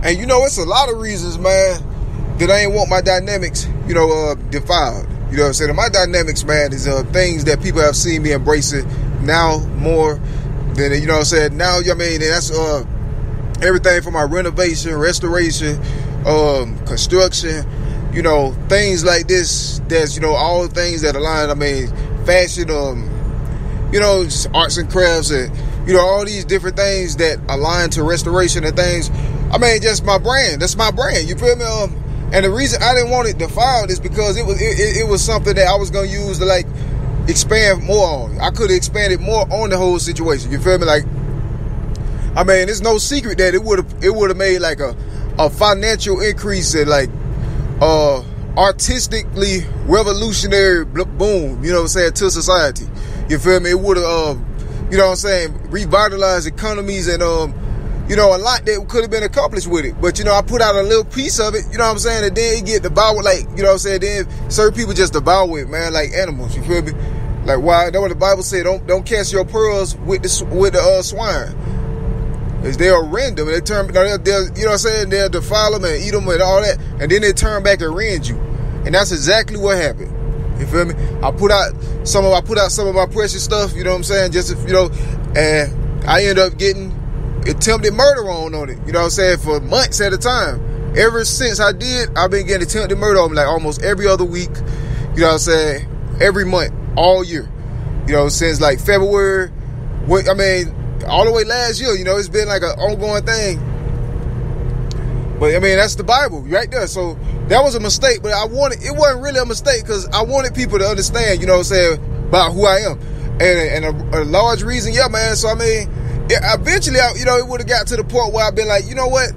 And it's a lot of reasons, man, that I ain't want my dynamics, defiled. You know what I'm saying? And my dynamics, man, is things that people have seen me embracing now more than, you know what I'm saying? Now, I mean, and that's everything from my renovation, restoration, construction, things like this. That's, all the things that align, I mean, fashion, arts and crafts, and, all these different things that align to restoration and things. I mean, just my brand. That's my brand. You feel me? And the reason I didn't want it defiled is because it was something that I was going to use to, like, expand more on. I could have expanded more on the whole situation. You feel me? Like, I mean, it's no secret that it would have made, like, a financial increase and, like, artistically revolutionary boom, you know what I'm saying, to society. You feel me? It would have, revitalized economies and, a lot that could have been accomplished with it. But, I put out a little piece of it, you know what I'm saying? And then you get devoured, like, you know what I'm saying? Then certain people just devour it, man, like animals, you feel me? Like, why? That's what the Bible said. Don't cast your pearls with the swine. Is they'll rend them, and they turn, they'll, you know what I'm saying? They'll defile them and eat them and all that, and then they turn back and rend you. And that's exactly what happened. You feel me? I put out some of my precious stuff, you know what I'm saying? Just, and I end up getting attempted murder on it, you know what I'm saying, for months at a time. Ever since I've been getting attempted murder on me, like, almost every other week, you know what I'm saying, every month, all year, since, like, February, all the way last year, it's been like an ongoing thing. But, I mean, that's the Bible right there. So that was a mistake, but it wasn't really a mistake, because I wanted people to understand, you know what I'm saying, about who I am. And a large reason, yeah, man. So, I mean, eventually, it would have got to the point where I've been like, you know what,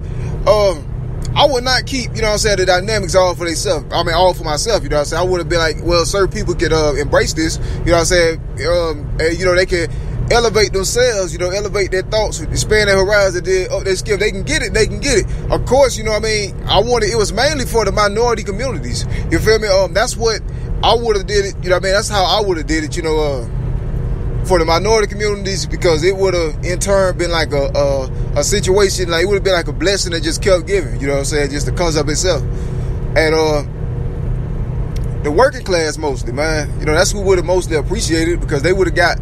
I would not keep, you know what I'm saying, the dynamics all for themselves. I mean, all for myself, you know what I'm saying. I would have been like, well, certain people could embrace this, you know what I'm saying, and, they can elevate themselves, elevate their thoughts, expand their horizon, their skill. They can get it. Of course, you know what I mean, it was mainly for the minority communities. You feel me? That's what I would have did it, you know what I mean? That's how I would have did it, for the minority communities, because it would have in turn been like a situation, like it would have been like a blessing that just kept giving, you know what I'm saying, just the concept itself. And the working class mostly, man, that's who would have mostly appreciated it, because they would have got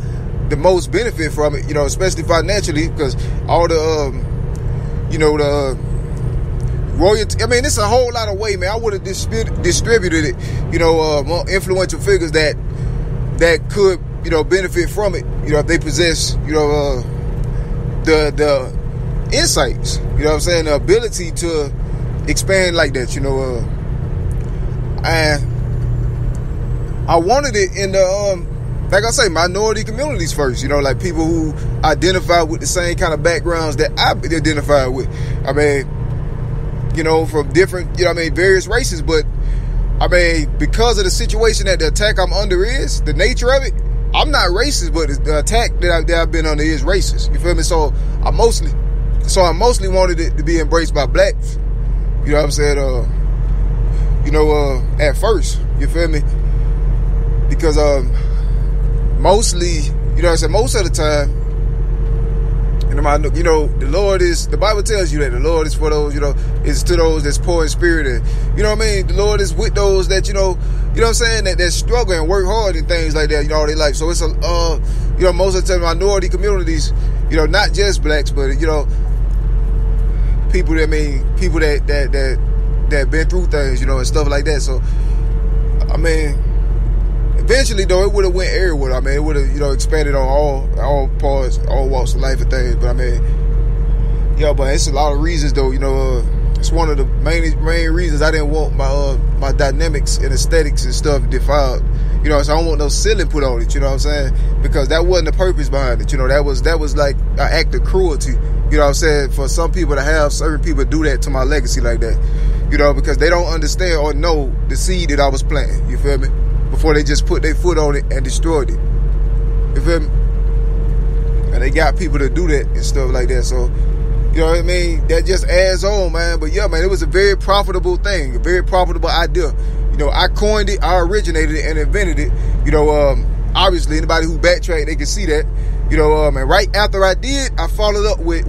the most benefit from it, especially financially, because all the the royalty, I mean, it's a whole lot of way, man. I would have distributed it, more influential figures that could, benefit from it, if they possess, the insights, you know what I'm saying, the ability to expand like that, and I wanted it in the, like I say, minority communities first, like people who identify with the same kind of backgrounds that I identify with. I mean, from different, various races, but I mean, because of the situation that the attack I'm under is, the nature of it, I'm not racist, but the attack that I've been under is racist. You feel me? So I mostly wanted it to be embraced by blacks. You know what I'm saying? At first, you feel me? Because mostly, you know what I'm saying, most of the time, the Lord is, the Bible tells you that the Lord is for those, is to those that's poor in spirit, and, you know what I mean, the Lord is with those that, you know what I'm saying, that struggle and work hard and things like that, all their life. So it's most of the time, minority communities, not just blacks, but, people that been through things, and stuff like that. So, I mean, eventually, though, it would have went everywhere. I mean, it would have, expanded on all parts, all walks of life and things. But I mean, but it's a lot of reasons, though. It's one of the main reasons I didn't want my dynamics and aesthetics and stuff defiled. So I don't want no ceiling put on it. You know what I'm saying? Because that wasn't the purpose behind it. That was like an act of cruelty. You know what I'm saying? For some people to have certain people do that to my legacy like that. Because they don't understand or know the seed that I was planting. You feel me? Before they just put their foot on it and destroyed it. You feel me? And they got people to do that and stuff like that. So, you know what I mean? That just adds on, man. But yeah, man, it was a very profitable thing, a very profitable idea. I coined it, I originated it, and invented it. Obviously, anybody who backtracked, they can see that. And right after I did, I followed up with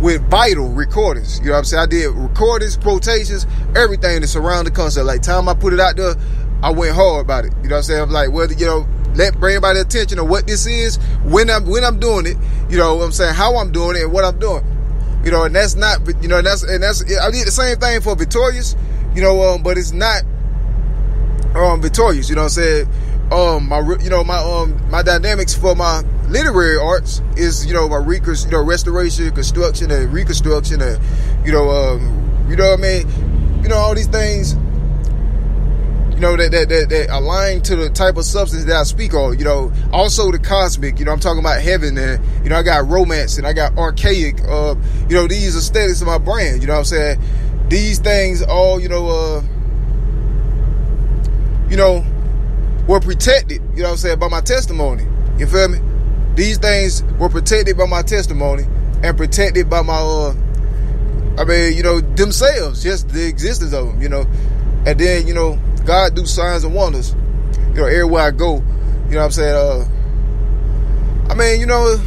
with vital recordings. You know what I'm saying? I did recordings, quotations, everything that surround the concept. Like, time I put it out there, I went hard about it. You know what I'm saying? I'm like, well, you know, bring everybody attention to what this is, when I'm doing it, you know what I'm saying, how I'm doing it, and what I'm doing. You know, and that's not, you know, that's I did the same thing for Victorious, you know, but it's not Victorious, you know what I'm saying? My dynamics for my literary arts is, you know, my restoration, construction, and reconstruction, and you know what I mean? You know, all these things, you know, that align to the type of substance that I speak on. You know, also the cosmic, you know, I'm talking about heaven, and, you know, I got romance, and I got archaic, you know, these aesthetics of my brand, you know what I'm saying? These things all, you know, were protected, you know what I'm saying, by my testimony. You feel me? These things were protected by my testimony and protected by my, you know, themselves, just the existence of them, you know. And then, you know, God do signs and wonders, you know, everywhere I go, you know what I'm saying? You know,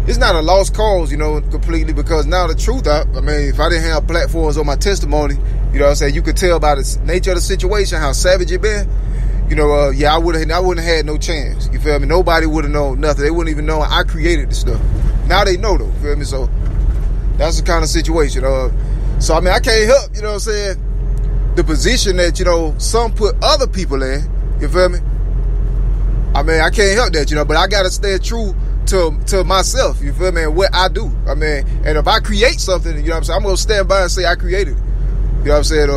it's not a lost cause, you know, completely, because now the truth, if I didn't have platforms on my testimony, you know what I'm saying, you could tell by the nature of the situation, how savage it been, you know, I wouldn't have had no chance, you feel me? Nobody would have known nothing. They wouldn't even know I created the stuff. Now they know, though, you feel me? So that's the kind of situation. So, I can't help, you know what I'm saying, the position that, you know, some put other people in, you feel me? I can't help that, you know, but I got to stay true to myself, you feel me, and what I do. And if I create something, you know what I'm saying, I'm going to stand by and say I created it. You know what I'm saying?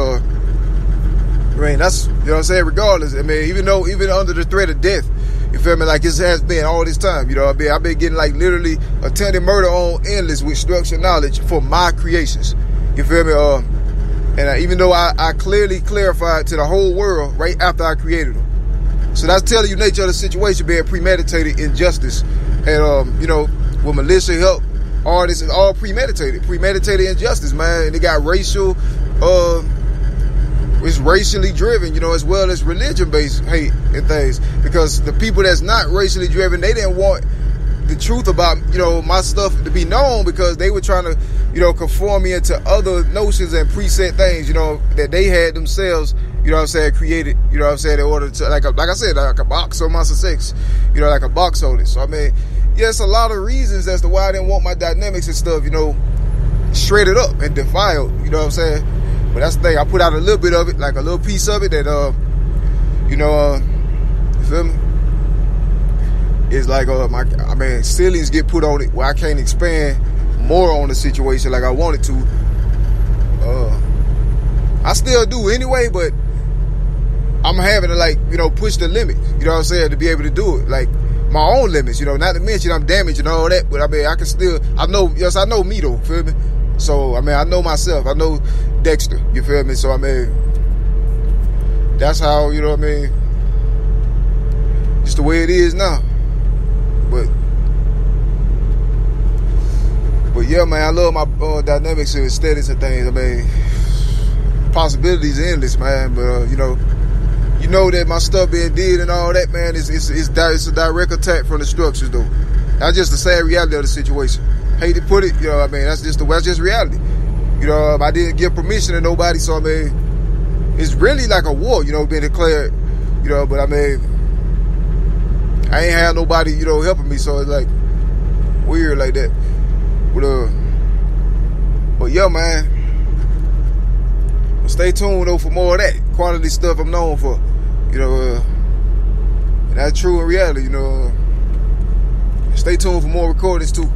That's, you know what I'm saying, regardless. Even under the threat of death, you feel me, like it has been all this time, you know, I've been getting, like, literally attempted murder on endless with structured knowledge for my creations. You feel me? And even though I clearly clarified to the whole world right after I created them. So that's telling you nature of the situation being premeditated injustice. And, you know, with militia help, all this is all premeditated injustice, man. And they got racial, it's racially driven, you know, as well as religion-based hate and things. Because the people that's not racially driven, they didn't want the truth about, you know, my stuff to be known, because they were trying to, you know, conform me into other notions and preset things, you know, that they had themselves, you know what I'm saying, created, you know what I'm saying, in order to, like I said, like a box on Monster 6, you know, like a box on it. So, it's a lot of reasons as to why I didn't want my dynamics and stuff, you know, shredded up and defiled, you know what I'm saying? But that's the thing, I put out a little bit of it, like a little piece of it that, you know, you feel me? It's like, ceilings get put on it where I can't expand more on the situation like I wanted to. I still do anyway, but I'm having to, like, you know, push the limit, you know what I'm saying, to be able to do it. Like, my own limits, you know, not to mention I'm damaged and all that, but I can still, I know me though, feel me? So, I know myself, I know Dexter, you feel me? So, that's how, you know what I mean, just the way it is now. But yeah, man, I love my dynamics and aesthetics and things. Possibilities endless, man. But you know that my stuff being did and all that, man, it's a direct attack from the structures, though. That's just the sad reality of the situation. Hate to put it, you know, that's just reality. You know, I didn't give permission to nobody, so it's really like a war, you know, being declared, you know. But I ain't had nobody, you know, helping me, so it's like weird like that. But yeah, man, stay tuned though for more of that quality stuff I'm known for, you know, and that's true in reality, you know. Stay tuned for more recordings too.